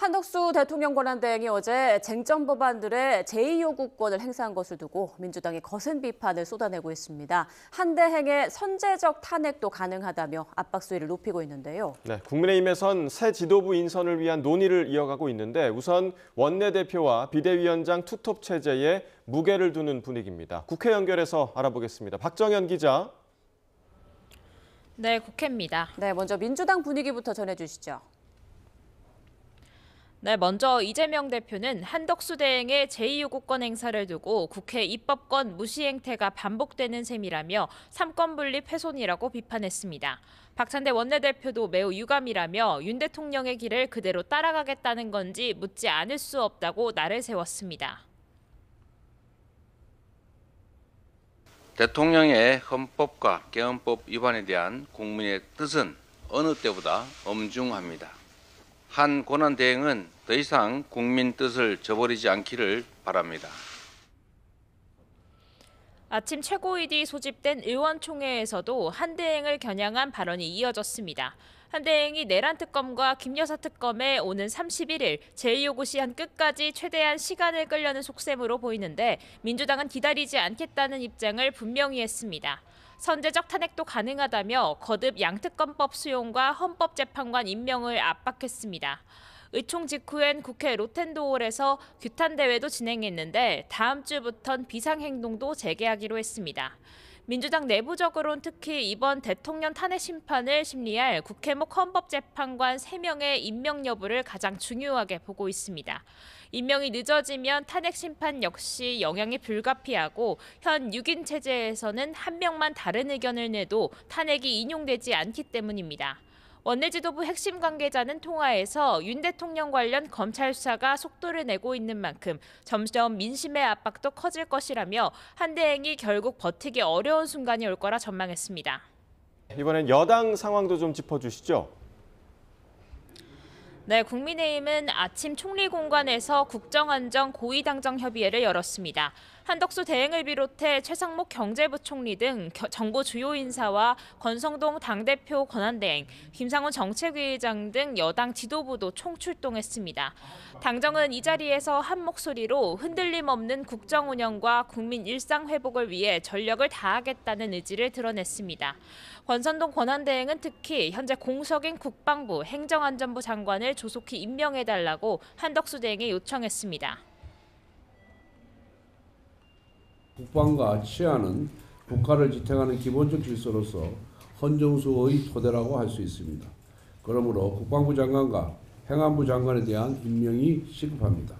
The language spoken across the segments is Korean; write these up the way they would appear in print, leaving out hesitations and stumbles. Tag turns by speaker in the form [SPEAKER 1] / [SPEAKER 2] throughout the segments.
[SPEAKER 1] 한덕수 대통령 권한대행이 어제 쟁점 법안들의 제2요구권을 행사한 것을 두고 민주당이 거센 비판을 쏟아내고 있습니다. 한 대행의 선제적 탄핵도 가능하다며 압박 수위를 높이고 있는데요.
[SPEAKER 2] 네, 국민의힘에선 새 지도부 인선을 위한 논의를 이어가고 있는데 우선 원내대표와 비대위원장 투톱 체제에 무게를 두는 분위기입니다. 국회 연결해서 알아보겠습니다. 박정현 기자.
[SPEAKER 3] 네, 국회입니다.
[SPEAKER 1] 네, 먼저 민주당 분위기부터 전해주시죠.
[SPEAKER 3] 네, 먼저 이재명 대표는 한덕수 대행의 제2요구권 행사를 두고 국회 입법권 무시 행태가 반복되는 셈이라며 삼권 분립 훼손이라고 비판했습니다. 박찬대 원내대표도 매우 유감이라며 윤 대통령의 길을 그대로 따라가겠다는 건지 묻지 않을 수 없다고 날을 세웠습니다.
[SPEAKER 4] 대통령의 헌법과 개헌법 위반에 대한 국민의 뜻은 어느 때보다 엄중합니다. 한 권한대행은 더 이상 국민 뜻을 저버리지 않기를 바랍니다.
[SPEAKER 3] 아침 최고위디 소집된 의원총회에서도 한 대행을 겨냥한 발언이 이어졌습니다. 한 대행이 내란 특검과 김 여사 특검에 오는 31일 제2요구 시한 끝까지 최대한 시간을 끌려는 속셈으로 보이는데 민주당은 기다리지 않겠다는 입장을 분명히 했습니다. 선제적 탄핵도 가능하다며 거듭 양특검법 수용과 헌법재판관 임명을 압박했습니다. 의총 직후엔 국회 로텐도홀에서 규탄 대회도 진행했는데 다음 주부턴 비상행동도 재개하기로 했습니다. 민주당 내부적으로는 특히 이번 대통령 탄핵 심판을 심리할 국회목 헌법재판관 3명의 임명 여부를 가장 중요하게 보고 있습니다. 임명이 늦어지면 탄핵 심판 역시 영향이 불가피하고 현 6인 체제에서는 한 명만 다른 의견을 내도 탄핵이 인용되지 않기 때문입니다. 원내 지도부 핵심 관계자는 통화에서 윤 대통령 관련 검찰 수사가 속도를 내고 있는 만큼 점점 민심의 압박도 커질 것이라며 한 대행이 결국 버티기 어려운 순간이 올 거라 전망했습니다.
[SPEAKER 2] 이번엔 여당 상황도 좀 짚어주시죠.
[SPEAKER 3] 네, 국민의힘은 아침 총리공관에서 국정안정 고위당정 협의회를 열었습니다. 한덕수 대행을 비롯해 최상목 경제부총리 등 정부 주요 인사와 권성동 당대표 권한대행, 김상훈 정책위의장 등 여당 지도부도 총출동했습니다. 당정은 이 자리에서 한 목소리로 흔들림 없는 국정 운영과 국민 일상 회복을 위해 전력을 다하겠다는 의지를 드러냈습니다. 권선동 권한대행은 특히 현재 공석인 국방부 행정안전부 장관을 조속히 임명해달라고 한덕수 대행에 요청했습니다.
[SPEAKER 5] 국방과 치안은 국가를 지탱하는 기본적 질서로서 헌정수의 토대라고 할 수 있습니다. 그러므로 국방부 장관과 행안부 장관에 대한 임명이 시급합니다.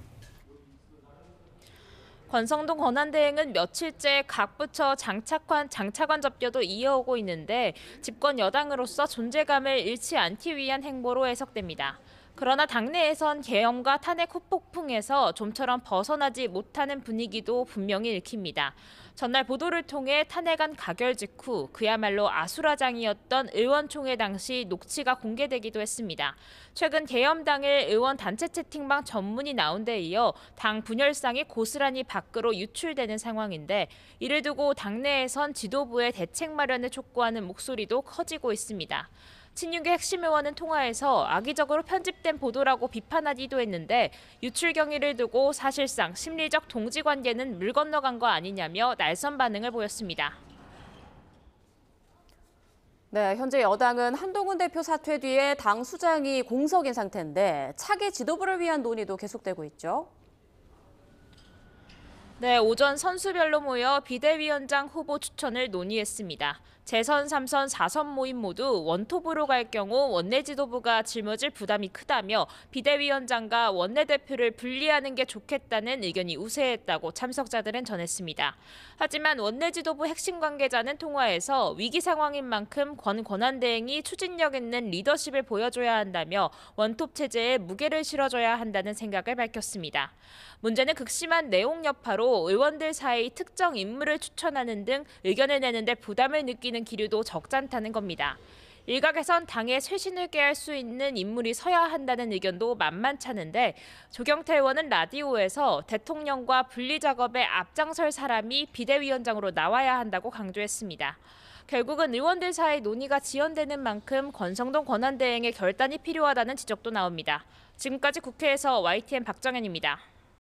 [SPEAKER 3] 권성동 권한대행은 며칠째 각 부처 장차관 접견도 이어오고 있는데 집권 여당으로서 존재감을 잃지 않기 위한 행보로 해석됩니다. 그러나 당내에선 계엄과 탄핵 후폭풍에서 좀처럼 벗어나지 못하는 분위기도 분명히 읽힙니다. 전날 보도를 통해 탄핵안 가결 직후 그야말로 아수라장이었던 의원총회 당시 녹취가 공개되기도 했습니다. 최근 계엄 당일 의원 단체 채팅방 전문이 나온 데 이어 당 분열상이 고스란히 밖으로 유출되는 상황인데 이를 두고 당내에선 지도부의 대책 마련을 촉구하는 목소리도 커지고 있습니다. 친윤계 핵심 의원은 통화에서 악의적으로 편집된 보도라고 비판하기도 했는데 유출 경위를 두고 사실상 심리적 동지 관계는 물 건너간 거 아니냐며 날선 반응을 보였습니다.
[SPEAKER 1] 네, 현재 여당은 한동훈 대표 사퇴 뒤에 당 수장이 공석인 상태인데 차기 지도부를 위한 논의도 계속되고 있죠.
[SPEAKER 3] 네, 오전 선수별로 모여 비대위원장 후보 추천을 논의했습니다. 재선 3선 4선 모임 모두 원톱으로 갈 경우 원내 지도부가 짊어질 부담이 크다며 비대위원장과 원내대표를 분리하는 게 좋겠다는 의견이 우세했다고 참석자들은 전했습니다. 하지만 원내 지도부 핵심 관계자는 통화에서 위기 상황인 만큼 권한대행이 추진력 있는 리더십을 보여줘야 한다며 원톱 체제에 무게를 실어줘야 한다는 생각을 밝혔습니다. 문제는 극심한 내용 여파로 의원들 사이 특정 인물을 추천하는 등 의견을 내는데 부담을 느끼는 기류도 적잖다는 겁니다. 일각에선 당에 쇄신을 꾀할 수 있는 인물이 서야 한다는 의견도 만만찮은데 조경태 의원은 라디오에서 대통령과 분리 작업에 앞장설 사람이 비대위원장으로 나와야 한다고 강조했습니다. 결국은 의원들 사이 논의가 지연되는 만큼 권성동 권한대행의 결단이 필요하다는 지적도 나옵니다. 지금까지 국회에서 YTN 박정현입니다.